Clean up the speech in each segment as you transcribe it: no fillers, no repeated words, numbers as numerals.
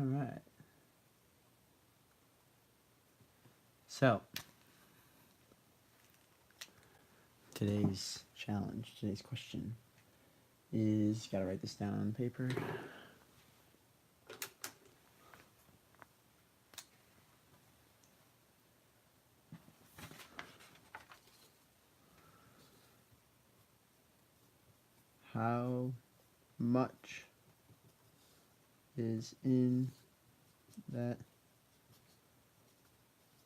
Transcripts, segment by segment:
All right. So, today's challenge, today's question is, you gotta write this down on paper. How much is in that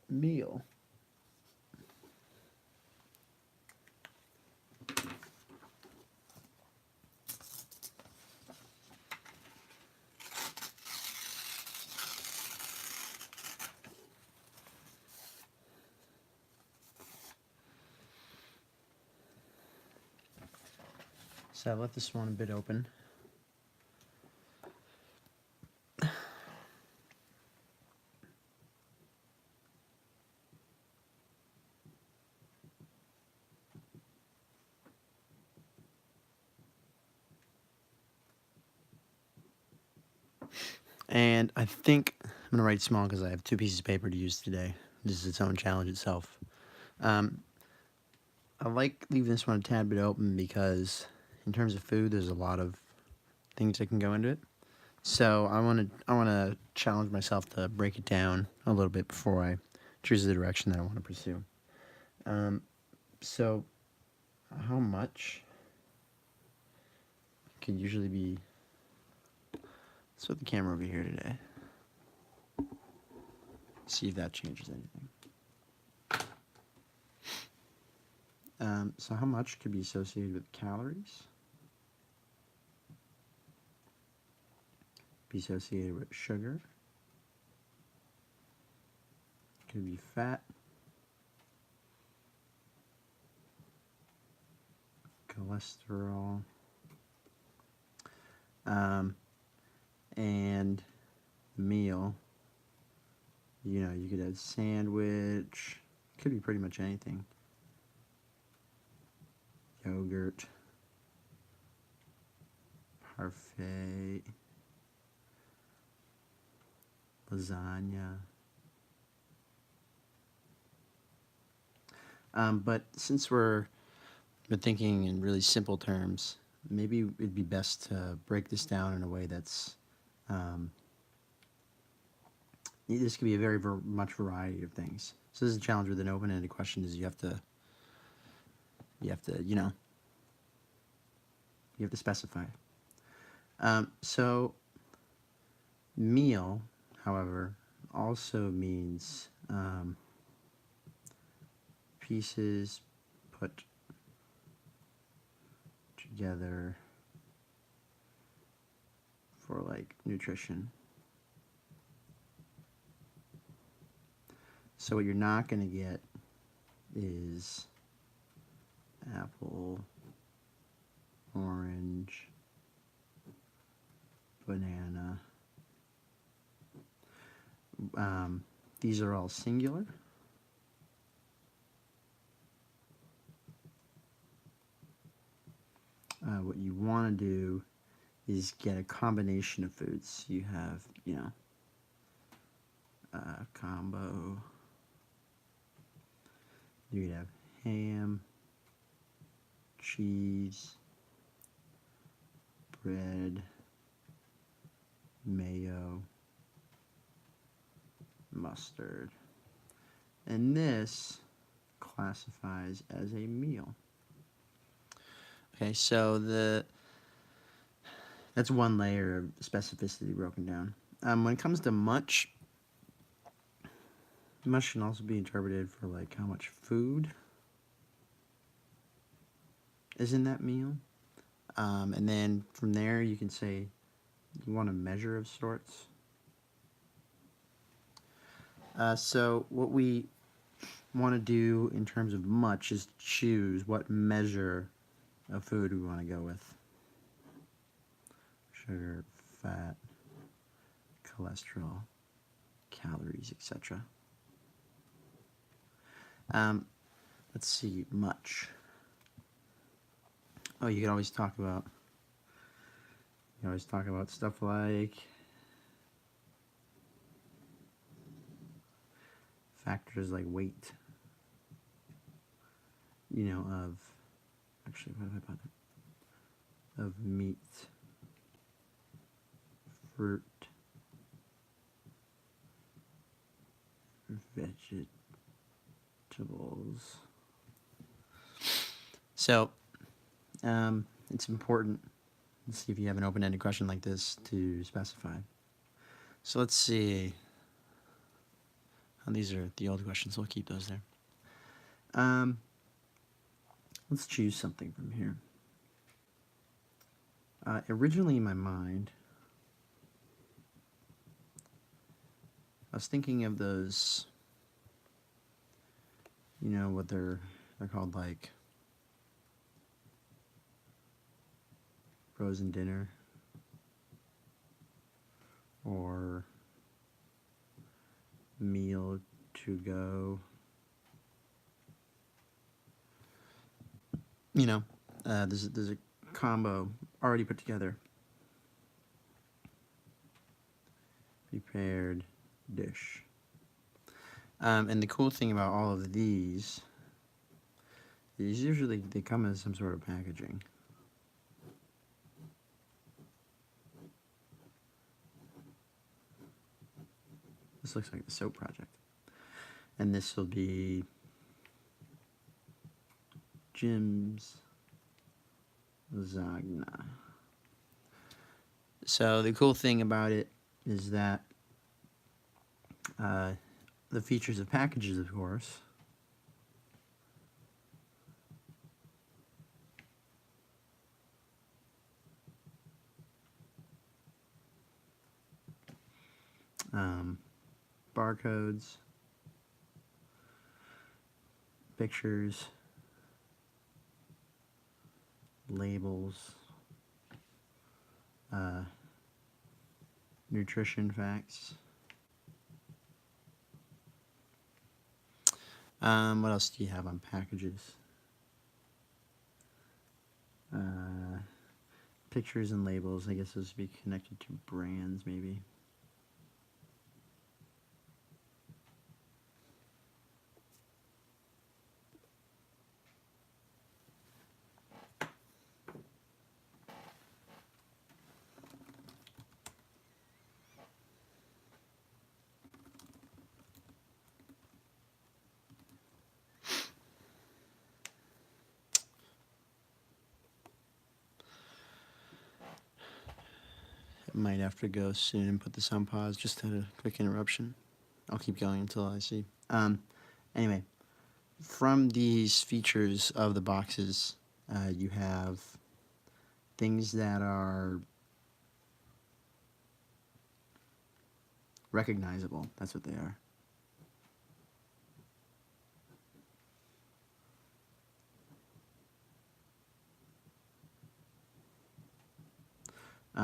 meal? So I left this one a bit open. And I think I'm going to write small because I have 2 pieces of paper to use today. This is its own challenge itself. I like leaving this one a tad bit open because in terms of food, there's a lot of things that can go into it. So I want to challenge myself to break it down a little bit before I choose the direction that I want to pursue. So how much could usually be... Let's put the camera over here today. See if that changes anything. So how much could be associated with calories? Be associated with sugar. Could be fat. Cholesterol. And meal. You know, you could add sandwich. Could be pretty much anything. Yogurt. Parfait. Lasagna. But since we're thinking in really simple terms, maybe it'd be best to break this down in a way that's this could be a very much variety of things. So this is a challenge with an open-ended question. Is you have to specify. So meal, however, also means pieces put together for like nutrition. So what you're not going to get is apple, orange, banana. These are all singular. What you want to do is get a combination of foods. You have, combo. You could have ham, cheese, bread, mayo, mustard. And this classifies as a meal. Okay, so that's one layer of specificity broken down. When it comes to much can also be interpreted for like how much food is in that meal. And then from there you can say you want a measure of sorts. So what we want to do in terms of much is choose what measure of food we want to go with. Sugar, fat, cholesterol, calories, etc. Let's see, much. Oh, you can always talk about stuff like factors like weight, of, actually, what have I put? Of meat, fruit, vegetables. So, it's important, let's see if you have an open-ended question like this, to specify. So let's see. Oh, these are the old questions, so we'll keep those there. Let's choose something from here. Originally in my mind, I was thinking of those, what they're called, like frozen dinner, or meal to go. There's a combo already put together. Prepared dish. And the cool thing about all of these is usually they come in some sort of packaging. This looks like the soap project. And this will be Jim's lasagna. So the cool thing about it is that the features of packages, of course, barcodes, pictures, labels, nutrition facts. What else do you have on packages? Pictures and labels. I guess those would be connected to brands, maybe. Might have to go soon and put this on pause. Just had a quick interruption. I'll keep going until I see. Anyway, from these features of the boxes, you have things that are recognizable. That's what they are.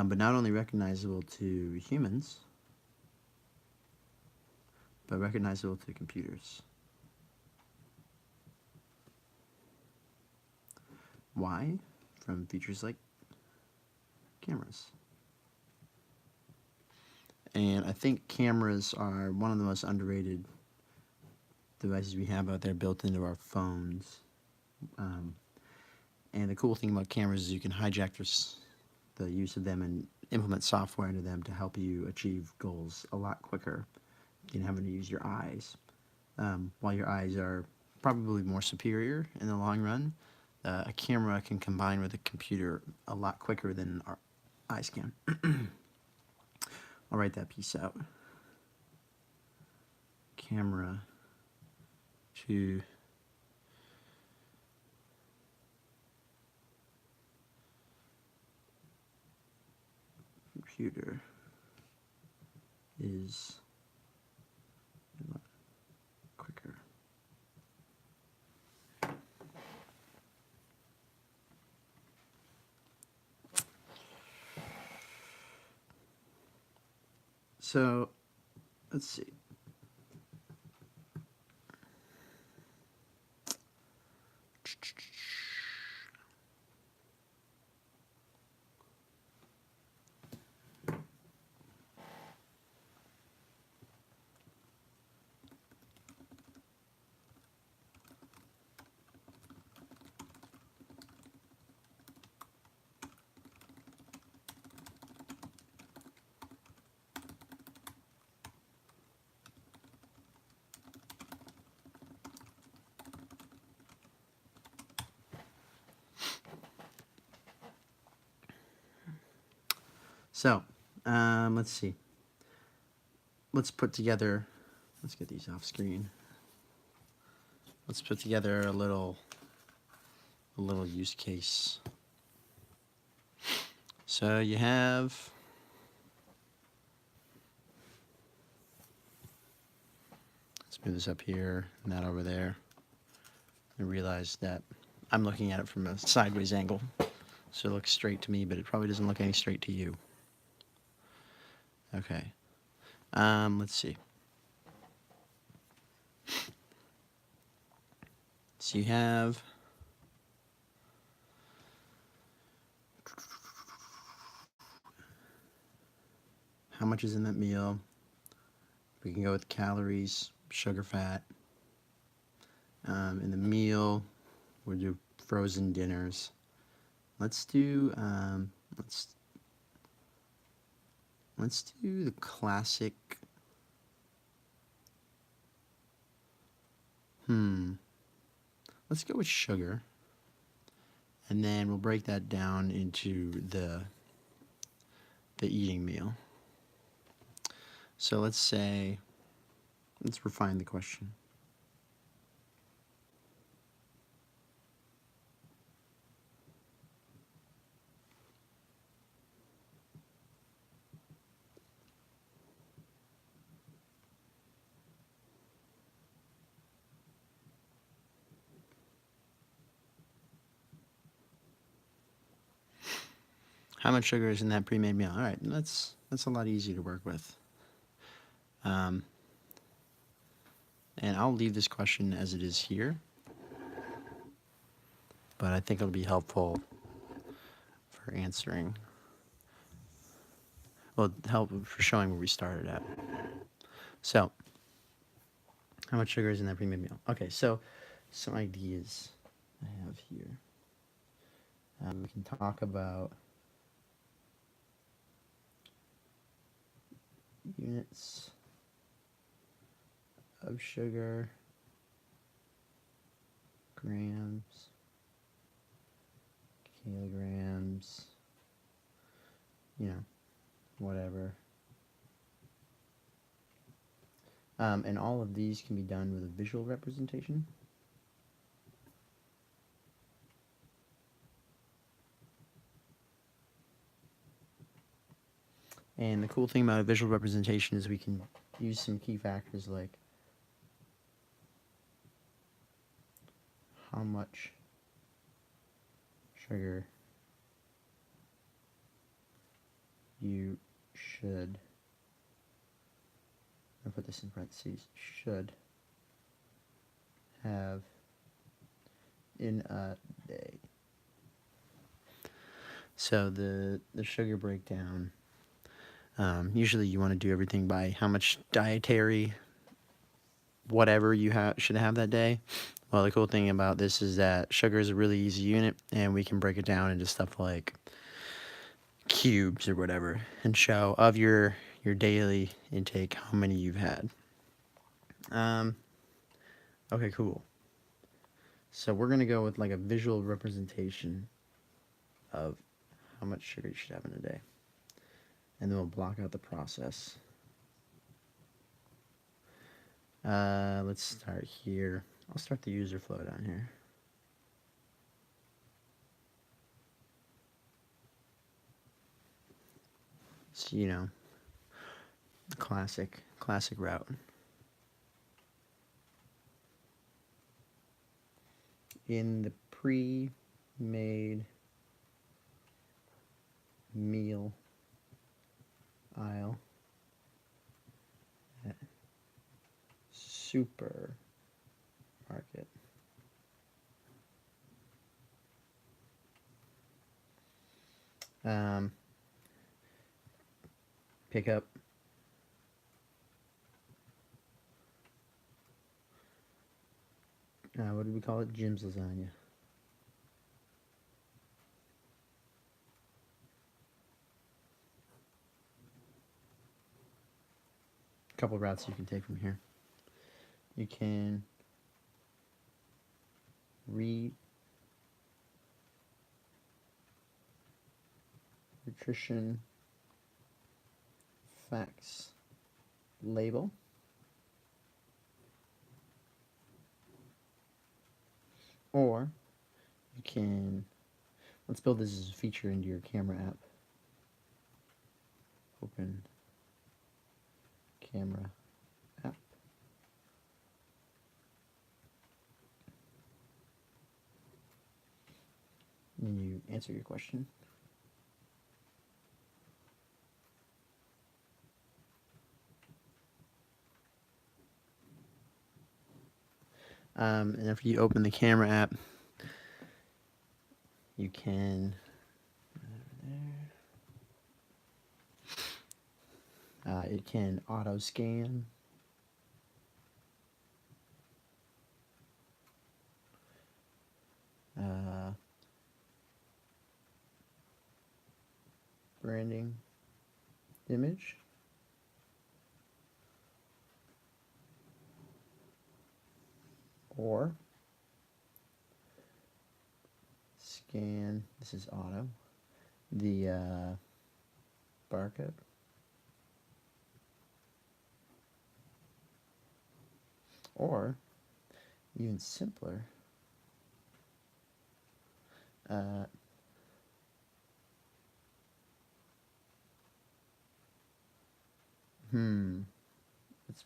But not only recognizable to humans, but recognizable to computers. Why? From features like cameras. And I think cameras are one of the most underrated devices we have out there, built into our phones. And the cool thing about cameras is you can hijack the use of them and implement software into them to help you achieve goals a lot quicker than having to use your eyes. While your eyes are probably more superior in the long run, a camera can combine with a computer a lot quicker than our eyes can. I'll write that piece out. Camera to computer is a lot quicker. So, let's see. So, let's see. Let's put together, let's get these off screen. Let's put together a little use case. So you have, let's move this up here and that over there. I realize that I'm looking at it from a sideways angle, so it looks straight to me, but it probably doesn't look any straight to you. Okay, let's see. So you have, how much is in that meal? We can go with calories, sugar, fat. In the meal, we'll do frozen dinners. Let's do let's do the classic. Let's go with sugar, and then we'll break that down into the eating meal. So let's refine the question. How much sugar is in that pre-made meal? All right, that's a lot easier to work with. And I'll leave this question as it is here, but I think it'll be helpful for answering. Well, help for showing where we started at. So, how much sugar is in that pre-made meal? Okay, so some ideas I have here. We can talk about units of sugar, grams, kilograms, you know, whatever. And all of these can be done with a visual representation. And the cool thing about a visual representation is we can use some key factors like how much sugar you should, I'll put this in parentheses, should have in a day. So the sugar breakdown, usually you want to do everything by how much dietary whatever you should have that day. Well, the cool thing about this is that sugar is a really easy unit, and we can break it down into stuff like cubes or whatever, and show of your daily intake how many you've had. Okay, cool. So we're gonna go with like a visual representation of how much sugar you should have in a day, and then we'll block out the process. Let's start here. I'll start the user flow down here. So, you know, the classic route. In the pre-made meal aisle at supermarket, pick up what do we call it? Jim's lasagna. A couple routes you can take from here. You can read nutrition facts label. Or you can, let's build this as a feature into your camera app. Open camera app. And you answer your question. And if you open the camera app, you can it can auto scan. Branding image. Or scan, this is auto, the barcode. Or, even simpler, let's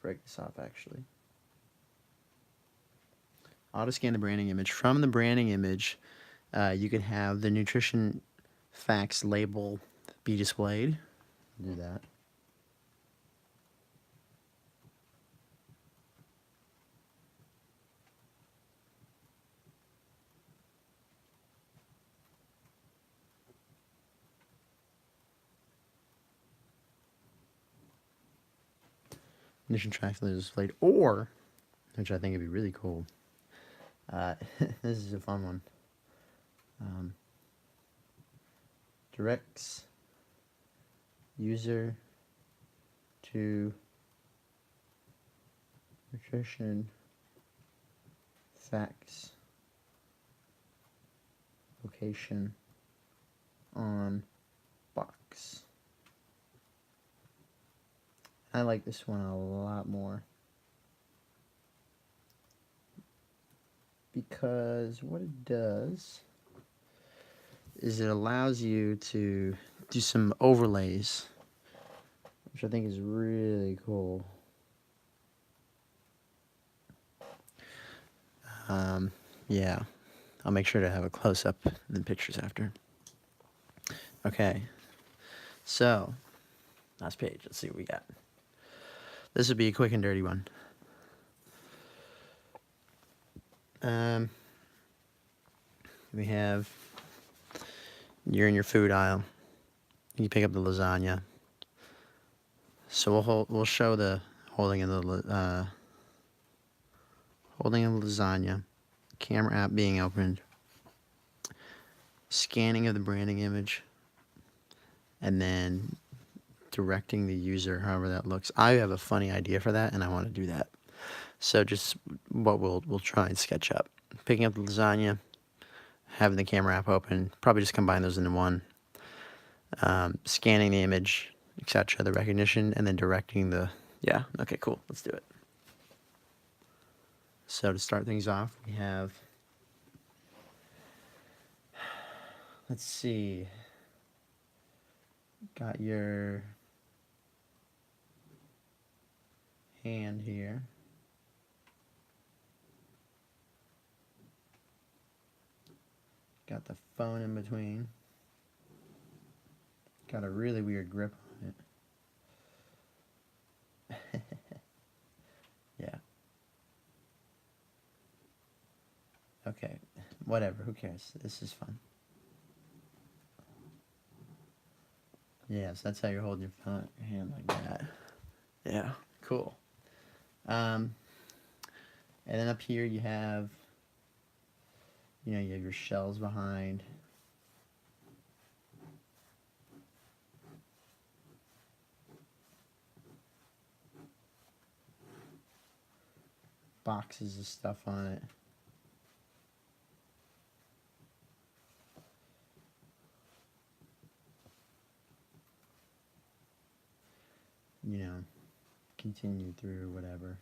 break this off actually. Auto scan the branding image. From the branding image, you can have the nutrition facts label be displayed. Do that. Nutrition facts label displayed, or, which I think would be really cool. This is a fun one. Directs user to nutrition facts location on box. I like this one a lot more because what it does is it allows you to do some overlays, which I think is really cool. Yeah, I'll make sure to have a close-up in the pictures after. Okay, so last page, let's see what we got. This would be a quick and dirty one. We have, you're in your food aisle. You pick up the lasagna. So we'll show the holding of the lasagna, camera app being opened, scanning of the branding image, and then directing the user however that looks. I have a funny idea for that, and I want to do that. So just what we'll try and sketch up. Picking up the lasagna, having the camera app open, probably just combine those into one. Scanning the image, etc., the recognition, and then directing the, yeah, okay, cool, let's do it. So to start things off, we have, let's see, got your hand here. Got the phone in between. Got a really weird grip on it. Yeah. Okay, whatever, who cares? This is fun. Yes, that's how you're holding your phone, your hand like that. Yeah, cool. And then up here you have, you have your shells behind. Boxes of stuff on it. you know, continue through whatever.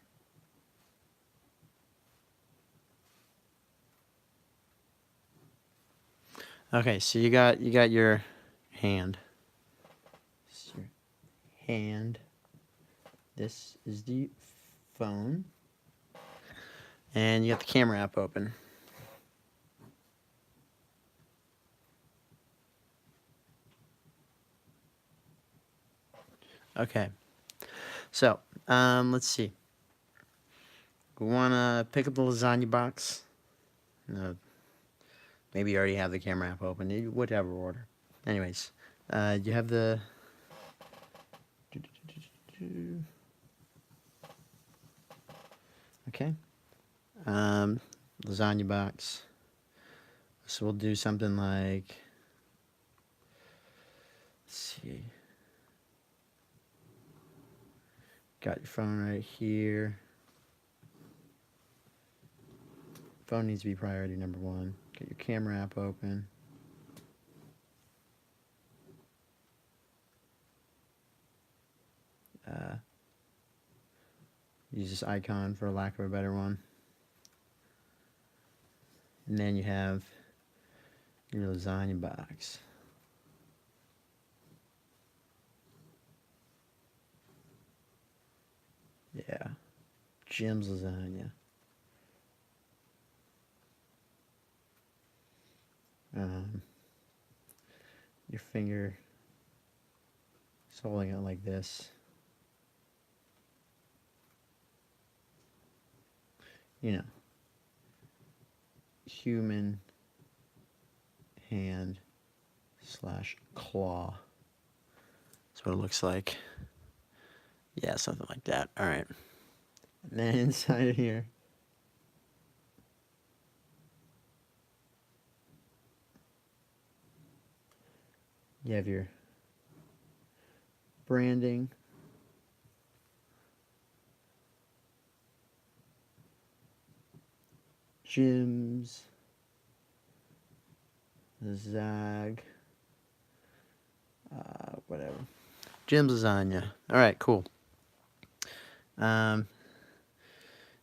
Okay, so you got your hand. This is your hand. This is the phone. And you got the camera app open. Okay. So, let's see. We want to pick up the lasagna box. No, maybe you already have the camera app open. Whatever order. Anyways, you have the... Okay. Lasagna box. So we'll do something like... Let's see. Got your phone right here. Phone needs to be priority number 1. Get your camera app open. Use this icon for lack of a better one. And then you have your lasagna box. Yeah. Jim's lasagna. Your finger is holding it like this. You know, human hand / claw. That's what it looks like. Yeah, something like that. All right. And then inside of here, you have your branding. Jim's, Zag, whatever. Jim's lasagna. All right, cool. And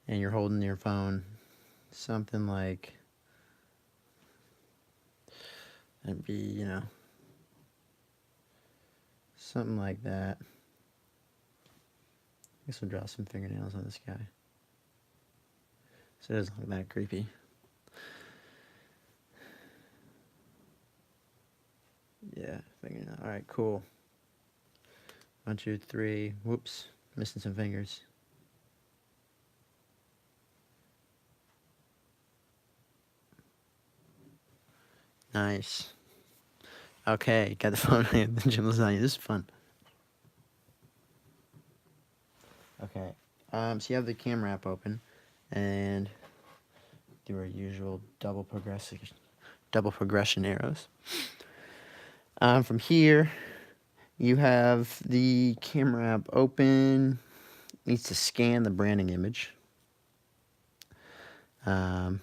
you're holding your phone, something like, it'd be, you know, something like that. I guess we'll draw some fingernails on this guy, so it doesn't look that creepy. Yeah, fingernail. All right, cool. 1, 2, 3. Whoops, missing some fingers. Nice. Okay, got the phone in the Jim lasagna. This is fun. Okay, so you have the camera app open, and do our usual double progression arrows. From here, you have the camera app open. Needs to scan the branding image. Let's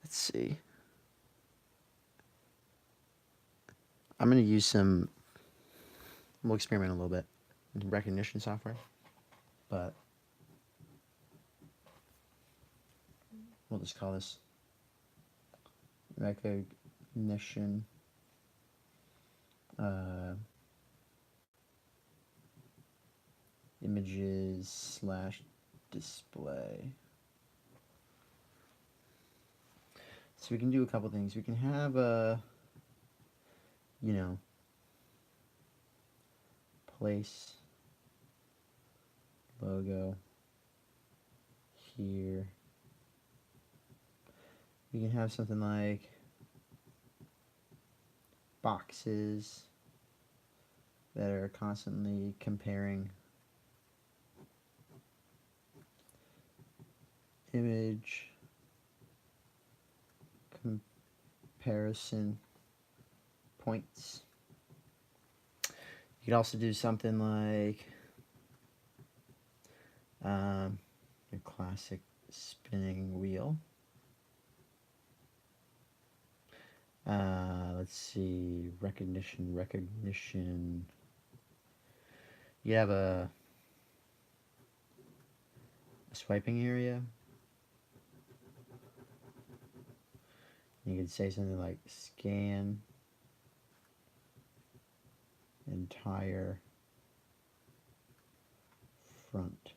see. I'm going to use some, we'll experiment a little bit, recognition software, but we'll just call this recognition images / display. So we can do a couple things. We can have a, you know, place logo here. We can have something like boxes that are constantly comparing image comparison points. You could also do something like your classic spinning wheel. Let's see, recognition. You have a swiping area. You could say something like scan entire front.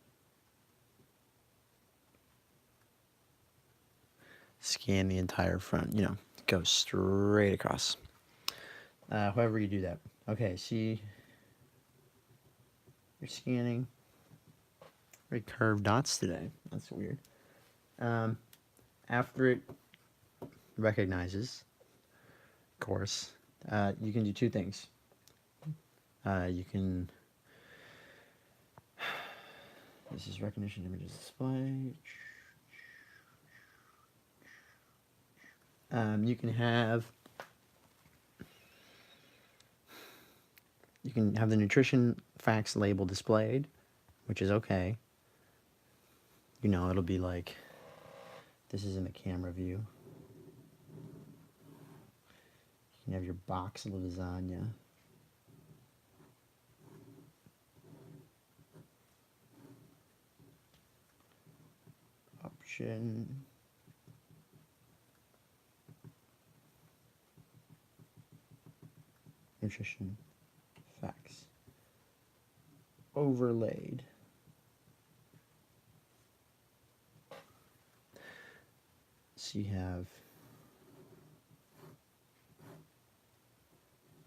Scan the entire front, you know, go straight across. However you do that. Okay, see, you're scanning. Very curved dots today. That's weird. After it recognizes, of course, you can do two things. You can, this is recognition images display. You can have the nutrition facts label displayed, which is okay. You know, it'll be like, this is in the camera view. You can have your box of lasagna. Option. Nutrition facts. Overlaid. So you have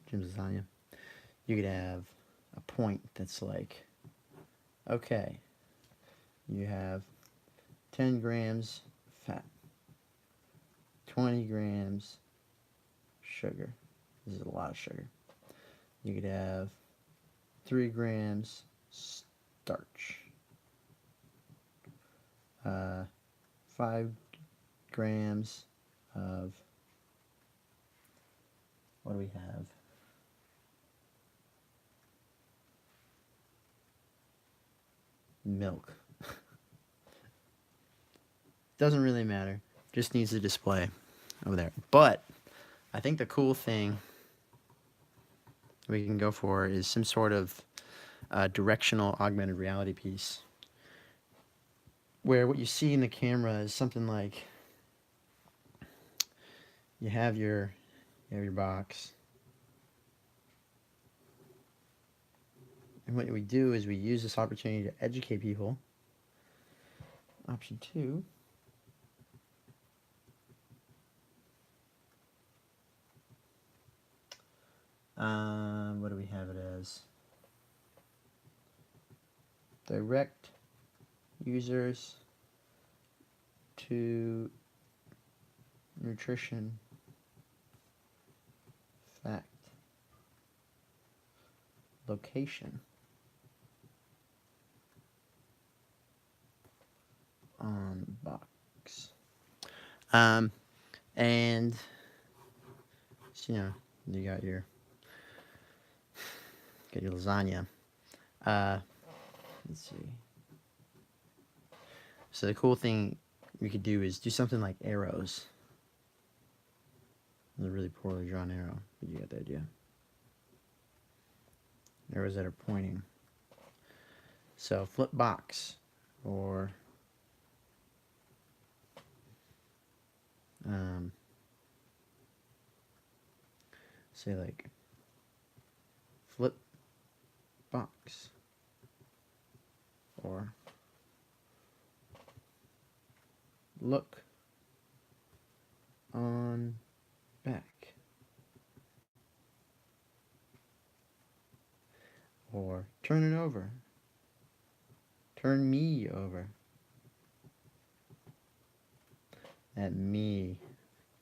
Jim's lasagna. You could have a point that's like, okay, you have 10 grams fat, 20 grams sugar. This is a lot of sugar. You could have 3 grams starch, 5 grams of, what do we have? Milk. Doesn't really matter. Just needs a display over there. But I think the cool thing we can go for is some sort of directional augmented reality piece where what you see in the camera is something like you have your box, and what we do is we use this opportunity to educate people. Option 2. What do we have it as? Direct users to nutrition fact location on box. And so, you know, you got your lasagna. Let's see. So the cool thing we could do is do something like arrows. It's a really poorly drawn arrow, but you get the idea. Arrows that are pointing. So flip box, or say like flip box, or look on back, or turn it over, turn me over. That me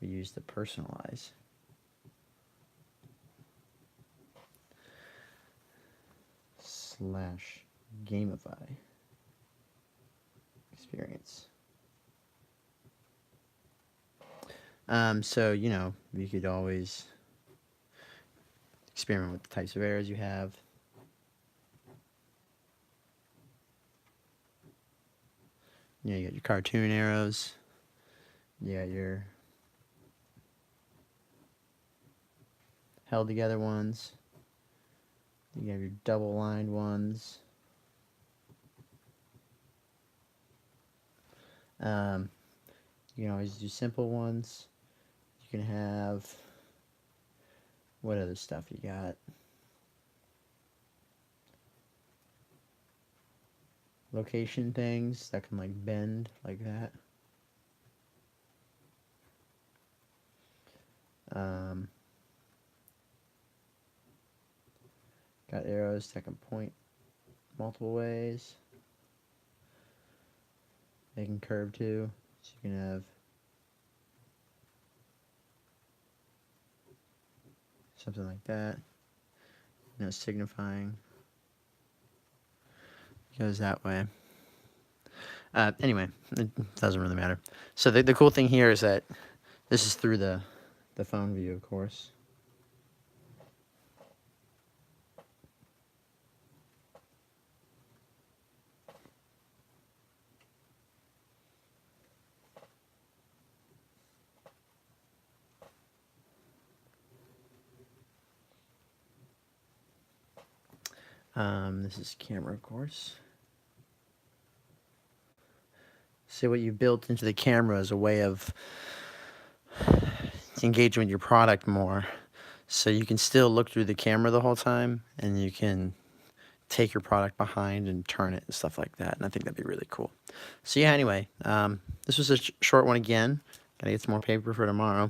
we use to personalize. Slash gamify experience. So, you know, you could always experiment with the types of arrows you have. You know, you got your cartoon arrows. You got your held together ones. You have your double lined ones. You can always do simple ones. You can have, what other stuff you got? Location things that can like bend like that. Got arrows that can point multiple ways. They can curve too, so you can have something like that, signifying it goes that way. Anyway, it doesn't really matter. So the cool thing here is that this is through the phone view, of course. This is camera, of course. So what you built into the camera is a way of engaging with your product more. So you can still look through the camera the whole time, and you can take your product behind and turn it and stuff like that. And I think that'd be really cool. So yeah, anyway, this was a short one again. Gotta get some more paper for tomorrow.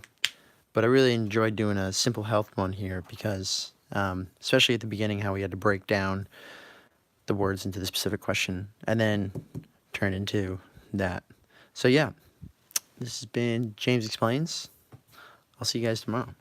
But I really enjoyed doing a simple health one here because, especially at the beginning, how we had to break down the words into the specific question and then turn into that. So yeah, this has been James Explains. I'll see you guys tomorrow.